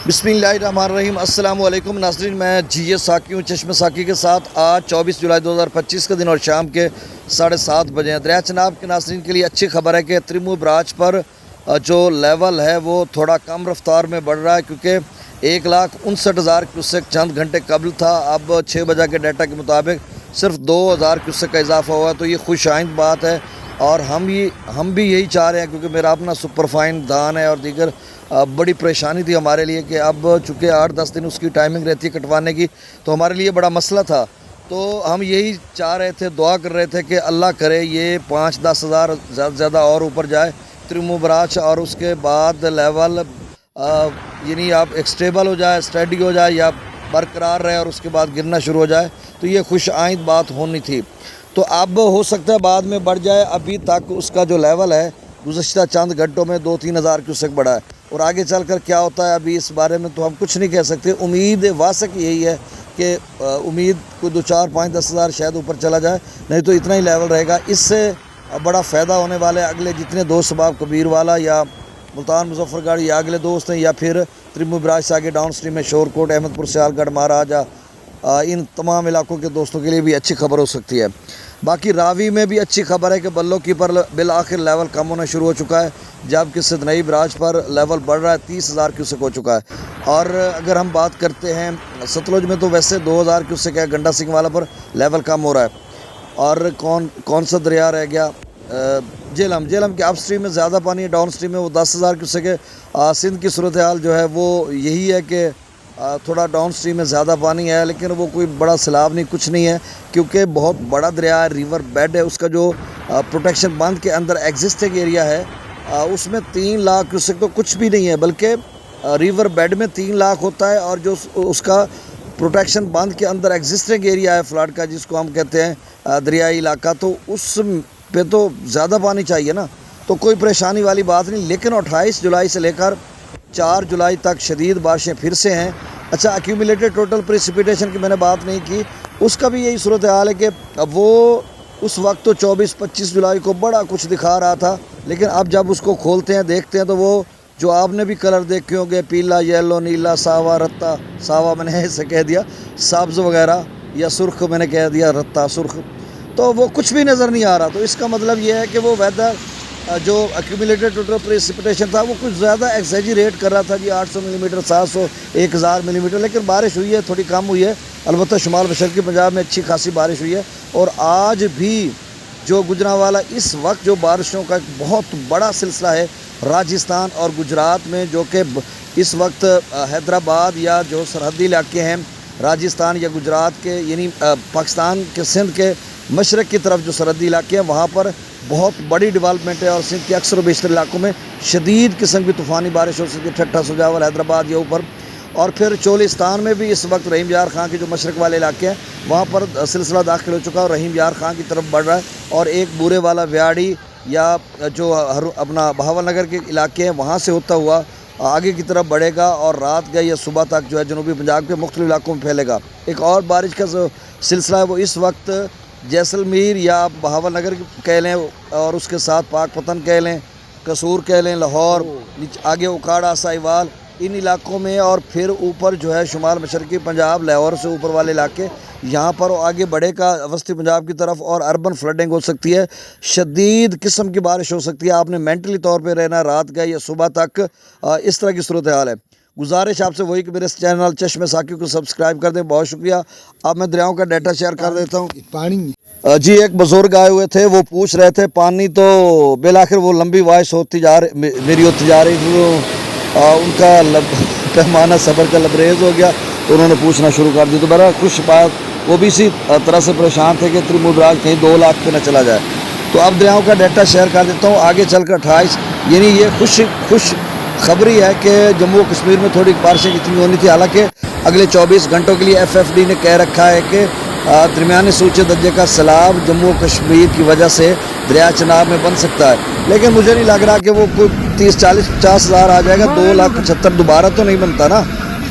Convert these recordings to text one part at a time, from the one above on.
बिस्मिल्लाहिर्रहमानिर्रहीम। अस्सलाम वालेकुम नाज़रीन, मैं जी साकी हूँ चश्मे साकी के साथ। आज 24 जुलाई 2025 का दिन और शाम के 7:30 बजे हैं। दरिया चनाब के नाज़रीन के लिए अच्छी खबर है कि त्रिमू बराज पर जो लेवल है वो थोड़ा कम रफ्तार में बढ़ रहा है, क्योंकि 1,59,000 क्यूसेक चंद घंटे कबल था। अब 6 बजे के डाटा के मुताबिक सिर्फ 2,000 क्यूसेक का इजाफा हुआ, तो ये खुश आइंद बात है। और हम भी यही चाह रहे हैं, क्योंकि मेरा अपना सुपरफाइन धान है और दीगर बड़ी परेशानी थी हमारे लिए कि अब चूँकि 8-10 दिन उसकी टाइमिंग रहती है कटवाने की, तो हमारे लिए बड़ा मसला था। तो हम यही चाह रहे थे, दुआ कर रहे थे कि अल्लाह करे ये 5-10 हज़ार ज़्यादा से ज़्यादा और ऊपर जाए त्रिमू बराज, और उसके बाद लेवल यानी आप एक स्टेबल हो जाए, स्टडी हो जाए या बरकरार रहे और उसके बाद गिरना शुरू हो जाए। तो ये खुश आइंद बात होनी थी। तो अब हो सकता है बाद में बढ़ जाए। अभी तक उसका जो लेवल है गुज़श्ता चंद घंटों में 2-3 हज़ार क्यूसेक बढ़ा है, और आगे चलकर क्या होता है अभी इस बारे में तो हम कुछ नहीं कह सकते। उम्मीद वासक यही है कि उम्मीद को 2-4-5-10 हज़ार शायद ऊपर चला जाए, नहीं तो इतना ही लेवल रहेगा। इससे बड़ा फ़ायदा होने वाला है अगले जितने दोस्त सबाब कबीर वाला या मुल्तान मुजफ्फरगढ़ या अगले दोस्त हैं, या फिर त्रिमू बराज से आगे डाउन स्ट्रीम में शोरकोट, अहमदपुर, सियालगढ़, महाराजा, इन तमाम इलाकों के दोस्तों के लिए भी अच्छी खबर हो सकती है। बाकी रावी में भी अच्छी खबर है कि बल्लो की पर बिल आखिर लेवल कम होना शुरू हो चुका है, जबकि सिदनई बराज पर लेवल बढ़ रहा है, 30,000 क्यूसेक हो चुका है। और अगर हम बात करते हैं सतलुज में, तो वैसे 2,000 क्यूसेक है, गंडा सिंह वाला पर लेवल कम हो रहा है। और कौन सा दरिया रह गया, जेलम के अप स्ट्रीम में ज़्यादा पानी है, डाउन स्ट्रीम में वो 10,000 क्यूसेक है। सिंध की सूरत हाल जो है वो यही है कि थोड़ा डाउन स्ट्रीम में ज़्यादा पानी है, लेकिन वो कोई बड़ा सैलाब नहीं, कुछ नहीं है, क्योंकि बहुत बड़ा दरिया है, रिवर बेड है। उसका जो प्रोटेक्शन बंद के अंदर एग्जिस्टिंग एरिया है उसमें 3 लाख क्यूसेक तो कुछ भी नहीं है, बल्कि रिवर बेड में 3 लाख होता है। और जो उसका प्रोटेक्शन बंद के अंदर एग्जिस्टिंग एरिया है फ्लड का, जिसको हम कहते हैं दरियाई इलाका, तो उस पे तो ज़्यादा पानी चाहिए ना, तो कोई परेशानी वाली बात नहीं। लेकिन 28 जुलाई से लेकर 4 जुलाई तक शदीद बारिशें फिर से हैं। अच्छा, एक्यूमुलेटेड टोटल प्रेसिपिटेशन की मैंने बात नहीं की, उसका भी यही सूरत हाल है कि वो उस वक्त तो 24-25 जुलाई को बड़ा कुछ दिखा रहा था, लेकिन अब जब उसको खोलते हैं देखते हैं तो वो जो आपने भी कलर देखे होंगे, पीला, येलो, नीला, सावा, रत्ता, सावा मैंने ऐसे कह दिया, सब्ज़ वगैरह, या सुर्ख मैंने कह दिया, रत्ता सुर्ख, तो वो कुछ भी नज़र नहीं आ रहा। तो इसका मतलब ये है कि वो वेदर जो एक्यूमुलेटेड टोटल प्रेसिपिटेशन था वो कुछ ज़्यादा एक्सेजरेट कर रहा था जी, 800 मिलीमीटर, 700, 1000 मिलीमीटर। लेकिन बारिश हुई है, थोड़ी कम हुई है। अलबत्ता शुमाल मशरक़ी पंजाब में अच्छी खासी बारिश हुई है। और आज भी जो गुजरांवाला इस वक्त जो बारिशों का एक बहुत बड़ा सिलसिला है राजस्थान और गुजरात में, जो कि इस वक्त हैदराबाद या जो सरहदी इलाके हैं राजस्थान या गुजरात के, यानी पाकिस्तान के सिंध के मशरक़ की तरफ जो सरहदी इलाके हैं वहाँ पर बहुत बड़ी डेवलपमेंट है। और सिंध के अक्सर बेशतर इलाकों में शदीद किस्म की तूफ़ानी बारिश हो सकती है, ठट्ठा, सुजावल, हैदराबाद या ऊपर। और फिर चोलिस्तान में भी इस वक्त रहीम यार खां के जो मशरक़ वाले इलाके हैं वहाँ पर सिलसिला दाखिल हो चुका है और रहीम यार खां की तरफ बढ़ रहा है। और एक बूरे वाला व्याड़ी या जो अपना बहावल नगर के इलाके हैं वहाँ से होता हुआ आगे की तरफ बढ़ेगा, और रात गए या सुबह तक जो है जनूबी पंजाब के मुख्तलिफ इलाकों में फैलेगा। एक और बारिश का जो सिलसिला है वो इस वक्त जैसलमेर या बहावल नगर कह लें, और उसके साथ पाकपतन कह लें, कसूर कह लें, लाहौर, आगे उकाड़ा, साहिवाल, इन इलाकों में, और फिर ऊपर जो है शुमाल मशरक़ी पंजाब, लाहौर से ऊपर वाले इलाके, यहाँ पर आगे बढ़ेगा वस्ती पंजाब की तरफ, और अर्बन फ्लडिंग हो सकती है, शदीद किस्म की बारिश हो सकती है। आपने मेंटली तौर पे रहना, रात गए या सुबह तक, इस तरह की सूरत हाल है। गुजारिश आपसे वही कि मेरे चैनल चश्मे साकी को सब्सक्राइब कर दें। बहुत शुक्रिया। अब मैं दरियाओं का डाटा शेयर कर देता हूँ। पानी जी, एक बुजुर्ग आए हुए थे, वो पूछ रहे थे पानी, तो बिलाखिर वो लंबी वॉइस होती जा रही, मेरी होती जा रही थी, वो उनका पैमाना सब्र का लबरेज हो गया, तो उन्होंने पूछना शुरू कर दिया। तो बड़ा खुश बात, वो भी इसी तरह से परेशान थे कि त्रिमू बराज कहीं 2 लाख पे न चला जाए। तो अब दरियाओं का डाटा शेयर कर देता हूँ। आगे चल कर 28, यानी ये खुश खबरी है कि जम्मू कश्मीर में थोड़ी बारिशें इतनी होनी थी। हालांकि अगले 24 घंटों के लिए FFD ने कह रखा है कि दरमियाने सूचे दर्जे का सैलाब जम्मू कश्मीर की वजह से दरिया चनाब में बन सकता है, लेकिन मुझे नहीं लग रहा कि वो कोई 30, 40, 50 हज़ार आ जाएगा। 2,75,000 दोबारा तो नहीं बनता ना,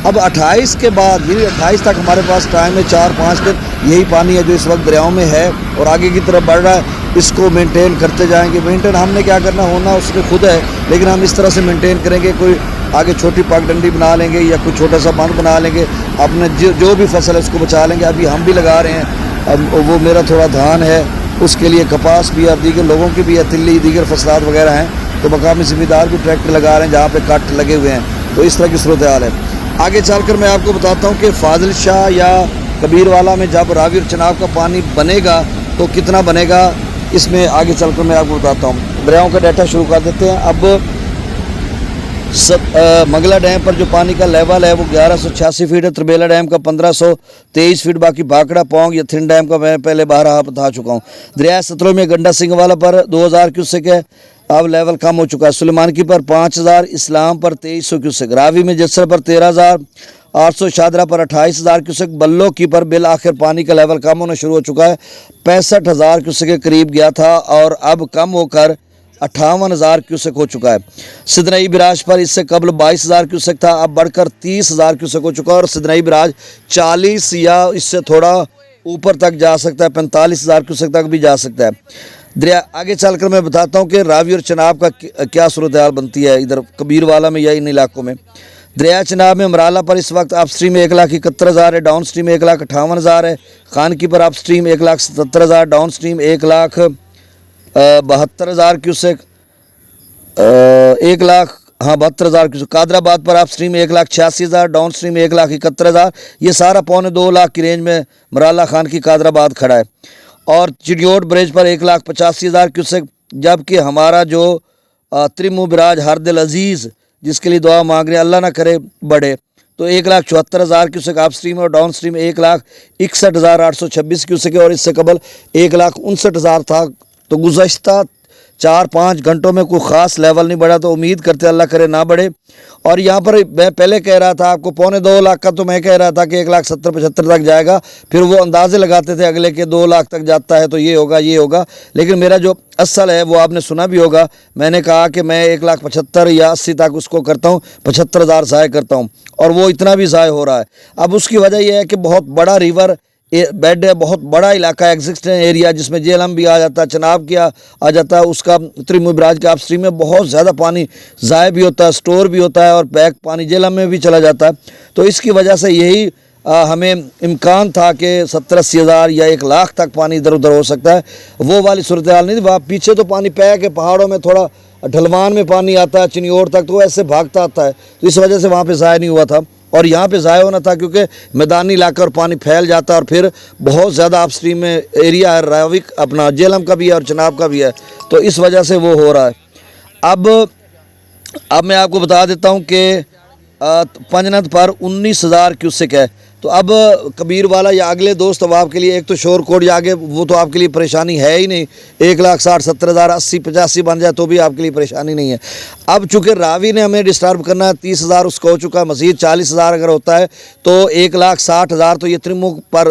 اب 28 کے بعد یعنی 28 تک ہمارے پاس ٹائم ہے، 4-5 دن یہی پانی ہے جو اس وقت دریاؤں میں ہے اور آگے کی طرف بڑھ رہا ہے. اس کو مینٹین کرتے جائیں گے. مینٹین ہم نے کیا کرنا ہونا اس میں خود ہے، لیکن ہم اس طرح سے مینٹین کریں گے. کوئی آگے چھوٹی پاک ڈنڈی بنا لیں گے یا کوئی چھوٹا سا بند بنا لیں گے، اپنے جو بھی فصل ہے اس کو بچا لیں گے. ابھی ہم بھی لگا رہے ہیں، اب وہ میرا تھوڑا دھان ہے، اس کے لیے کپاس بھی اور دیگر لوگوں کی بھی ہے، تلی دیگر فصلات وغیرہ ہیں. تو مقامی ذمہ دار بھی ٹریکٹر لگا رہے ہیں جہاں پہ کٹ لگے ہوئے ہیں. تو اس طرح کی صورتحال ہے. آگے چل کر میں آپ کو بتاتا ہوں کہ فاضل شاہ یا کبیر والا میں جب راوی اور چناب کا پانی بنے گا تو کتنا بنے گا، اس میں آگے چل کر میں آپ کو بتاتا ہوں. دریاؤں کا ڈیٹا شروع کر دیتے ہیں. اب منگلا ڈیم پر جو پانی کا لیول ہے وہ 1186 فٹ ہے. تربیلا ڈیم کا 1523 فٹ. باقی بھاکڑا پونگ یا تھن ڈیم کا میں پہلے بارہا بتا چکا ہوں. دریائے ستلج میں گنڈا سنگھ والا پر 2000 کیوسک ہے، اب لیول کم ہو چکا ہے. سلیمان کی پر 5000، اسلام پر 2300 کیوسک، راوی میں جسر پر 13800، شادرہ پر 28000 کیوسک. بلو کی پر بالآخر پانی کا لیول کم ہونا شروع ہو چکا ہے. 65000 کیوسک کے قریب گیا تھا اور اب کم ہو کر 58000 کیوسک ہو چکا ہے. سدنئی براج پر اس سے قبل 22000 کیوسک تھا، اب بڑھ کر 30000 کیوسک ہو چکا ہے. اور سدنئی براج 40 یا اس سے تھوڑا اوپر تک جا سکتا ہے، 45000 کیوسک تک بھی جا سکتا ہے. دریا آگے چل کر میں بتاتا ہوں کہ راوی اور چناب کا کیا صورتحال بنتی ہے ادھر کبیر والا میں یا ان علاقوں میں. دریا چناب میں امرالہ پر اس وقت اپ سٹریم 1,71,000 ہے، ڈاؤن سٹریم 1,58,000 ہے. خانکی پر upstream 1,77,000، downstream 1,72,000 cusec, 1,72,000 cusec. Qadirabad پر اپ سٹریم 1,86,000، ڈاؤن سٹریم 1,71,000. یہ سارا 1.25 کی رینج میں مرالہ، خانکی، قادر آباد کھڑا ہے. اور چڑیوٹ بریج پر 1,85,000 کیوسک. جبکہ ہمارا جو ترمو براج ہر دل عزیز جس کے لیے دعا مانگ رہے ہیں اللہ نہ کرے بڑھے، تو 1,74,000 کیوسک اپ سٹریم اور ڈاؤن سٹریم 1,61,826 کیوسک ہے. اور اس سے قبل 1,59,000 تھا. تو گزشتہ 4-5 گھنٹوں میں کوئی خاص لیول نہیں بڑھا، تو امید کرتے اللہ کرے نہ بڑھے. اور یہاں پر میں پہلے کہہ رہا تھا آپ کو 2.25 لاکھ کا، تو میں کہہ رہا تھا کہ 1,70,75 تک جائے گا. پھر وہ اندازے لگاتے تھے اگلے کے 2 لاکھ تک جاتا ہے تو یہ ہوگا یہ ہوگا. لیکن میرا جو اصل ہے وہ آپ نے سنا بھی ہوگا، میں نے کہا کہ میں 1,75,000 یا 80 تک اس کو کرتا ہوں، 75,000 ضائع کرتا ہوں، اور وہ اتنا بھی ضائع ہو رہا ہے. اب اس کی وجہ یہ ہے کہ بہت بڑا ریور بیڈ ہے، بہت بڑا علاقہ ہے، ایگزسٹنگ ایریا، جس میں جہلم بھی آ جاتا ہے، چناب کیا آ جاتا ہے. اس کا ترمو براج کا اپ سٹریم میں بہت زیادہ پانی ضائع بھی ہوتا ہے، سٹور بھی ہوتا ہے، اور بیک پانی جہلم میں بھی چلا جاتا ہے. تو اس کی وجہ سے یہی ہمیں امکان تھا کہ 70-80 ہزار یا 1 لاکھ تک پانی ادھر ادھر ہو سکتا ہے. وہ والی صورتحال نہیں تھی. پیچھے تو پانی پیک ہے، پہاڑوں میں تھوڑا ڈھلوان میں پانی آتا ہے چنیوڑ تک، تو وہ ایسے بھاگتا آتا ہے، تو اس وجہ سے وہاں پہ ضائع نہیں ہوا تھا. اور یہاں پہ ضائع ہونا تھا کیونکہ میدانی علاقہ اور پانی پھیل جاتا ہے، اور پھر بہت زیادہ اپ سٹریم میں ایریا ہے، راوی اپنا جہلم کا بھی ہے اور چناب کا بھی ہے، تو اس وجہ سے وہ ہو رہا ہے. اب میں آپ کو بتا دیتا ہوں کہ پنجنت پر 19,000 کیوسک ہے. تو اب کبیر والا یا اگلے دوست اب آپ کے لیے ایک تو شور کوٹ یا آگے وہ تو آپ کے لیے پریشانی ہے ہی نہیں. 1,60,70,000 80-85 بن جائے تو بھی آپ کے لیے پریشانی نہیں ہے. اب چونکہ راوی نے ہمیں ڈسٹرب کرنا ہے، 30,000 اس کا ہو چکا ہے، مزید 40,000 اگر ہوتا ہے تو 1,60,000 تو یہ ترمو پر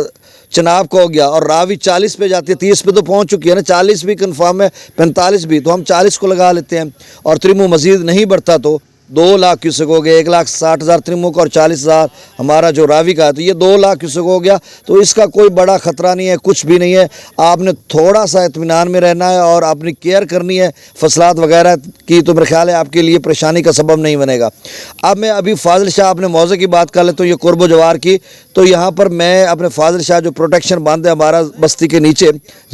چناب کو ہو گیا. اور راوی 40 پہ جاتی ہے، 30 پہ تو پہنچ چکی ہے نا، 40 بھی کنفرم ہے، 45 بھی، تو ہم 40 کو لگا لیتے ہیں. اور ترمو مزید نہیں بڑھتا تو 2 لاکھ کیوسک ہو گیا. 1,60,000 ترمو کا اور 40,000 ہمارا جو راوی کا ہے، تو یہ 2 لاکھ کیوسک ہو گیا. تو اس کا کوئی بڑا خطرہ نہیں ہے، کچھ بھی نہیں ہے. آپ نے تھوڑا سا اطمینان میں رہنا ہے اور اپنی کیئر کرنی ہے فصلات وغیرہ کی، تو میرا خیال ہے آپ کے لیے پریشانی کا سبب نہیں بنے گا. اب میں ابھی فاضل شاہ اپنے موضوع کی بات کر لیتا ہوں، یہ قرب و جوار کی. تو یہاں پر میں اپنے فاضل شاہ جو پروٹیکشن باندھ ہے ہمارا بستی کے نیچے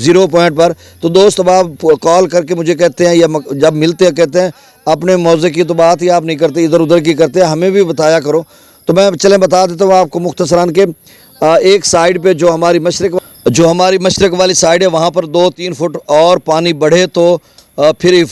0 پوائنٹ پر، تو دوست اب آپ کال کر کے مجھے کہتے ہیں یا جب ملتے ہیں کہتے ہیں اپنے موضوع کی تو بات ہی آپ نہیں کرتے، ادھر ادھر کی کرتے ہیں، ہمیں بھی بتایا کرو. تو میں چلیں بتا دیتا ہوں آپ کو مختصراً کہ ایک سائیڈ پہ جو ہماری مشرق والی سائیڈ ہے وہاں پر 2-3 فٹ اور پانی بڑھے تو پھر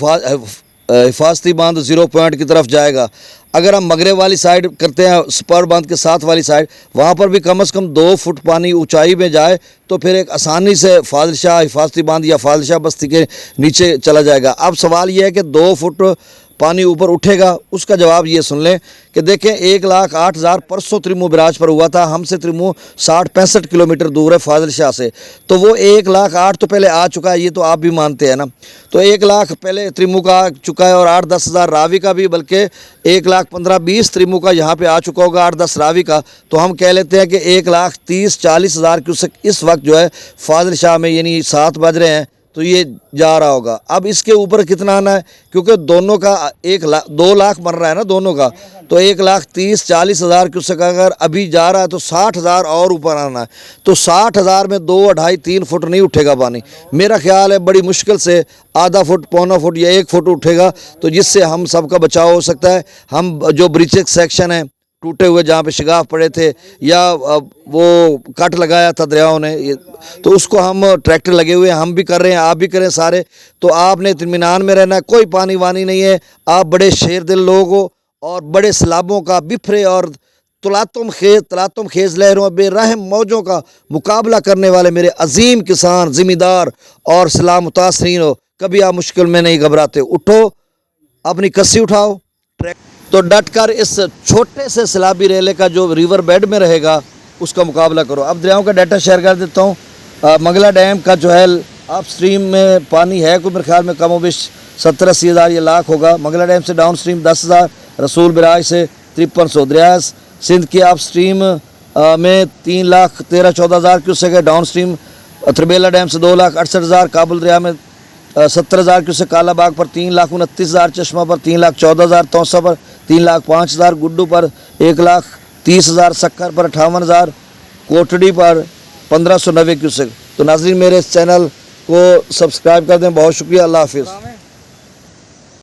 حفاظتی باندھ 0 پوائنٹ کی طرف جائے گا. اگر ہم مغرب والی سائیڈ کرتے ہیں سپر باندھ کے ساتھ والی سائیڈ، وہاں پر بھی کم از کم 2 فٹ پانی اونچائی میں جائے تو پھر ایک آسانی سے فاضل شاہ حفاظتی باندھ یا فاضل شاہ بستی کے نیچے چلا جائے گا. اب سوال یہ ہے کہ 2 فٹ पानी ऊपर उठेगा? उसका जवाब ये सुन लें कि देखें 1,08,000 परसों त्रिमू बराज पर हुआ था। हमसे त्रिमू 60-65 किलोमीटर दूर है फाजिल शाह से, तो वो 1,08,000 तो पहले आ चुका है, ये तो आप भी मानते हैं ना। तो 1,00,000 पहले त्रिमू का आ चुका है और 8-10 हज़ार रावी का भी, बल्कि 1,15,20 त्रिमू का यहाँ पे आ चुका होगा, 8-10 रावी का। तो हम कह लेते हैं कि 1,30,40 हज़ार क्यूसेक इस वक्त जो है फाजिल शाह में, यानी 7 बज रहे हैं, तो ये जा रहा होगा। अब इसके ऊपर कितना आना है, क्योंकि दोनों का 2 लाख बन रहा है ना दोनों का, तो 1,30,40 हज़ार क्यूसेक अगर अभी जा रहा है तो 60,000 और ऊपर आना है। तो 60,000 में 2, 2.5, 3 फुट नहीं उठेगा पानी। मेरा ख्याल है बड़ी मुश्किल से आधा फुट, पौना फुट या 1 फुट उठेगा, तो जिससे हम सबका बचाव हो सकता है। हम जो ब्रीचेज सेक्शन है टूटे हुए, जहाँ पे शिगाफ पड़े थे या वो कट लगाया था दरियाओं ने, तो उसको हम ट्रैक्टर लगे हुए हैं, हम भी कर रहे हैं, आप भी करें सारे। तो आपने इत्मीनान में रहना है, कोई पानी वानी नहीं है। आप बड़े शेर दिल लोग हो और बड़े सैलाबों का, बिफरे और तलातुम खेज लहरों, बेरहम मौजों का मुकाबला करने वाले मेरे अजीम किसान, ज़िम्मेदार और सलाम मुतासरीन हो। कभी आप मुश्किल में नहीं घबराते। उठो, अपनी कस्सी उठाओ, तो डट कर इस छोटे से सैलाबी रेले का जो रिवर बेड में रहेगा उसका मुकाबला करो। अब दरियाओं का डाटा शेयर कर देता हूँ। मंगला डैम का जो है अप स्ट्रीम में पानी है कोई मेरे ख्याल में कम बिश 70-80 हज़ार ये लाख होगा। मंगला डैम से डाउन स्ट्रीम 10,000, रसूल बराज से 5300। दरिया सिंध के अप स्ट्रीम में 3,13-14 हज़ार क्यूसेक है। डाउन स्ट्रीम त्रिबेला डैम से 2,68,000, काबुल दरिया में 70,000 क्यूसेक, काला बाग पर 3,29,000, चश्मा पर 3,14,000, तौसा पर 3,05,000, गुड्डू पर 1,30,000, सक्कर पर 58,000, कोटड़ी पर 1,590 क्यूसेक। तो नाज़रीन मेरे इस चैनल को सब्सक्राइब कर दें। बहुत शुक्रिया। अल्लाह हाफिज़।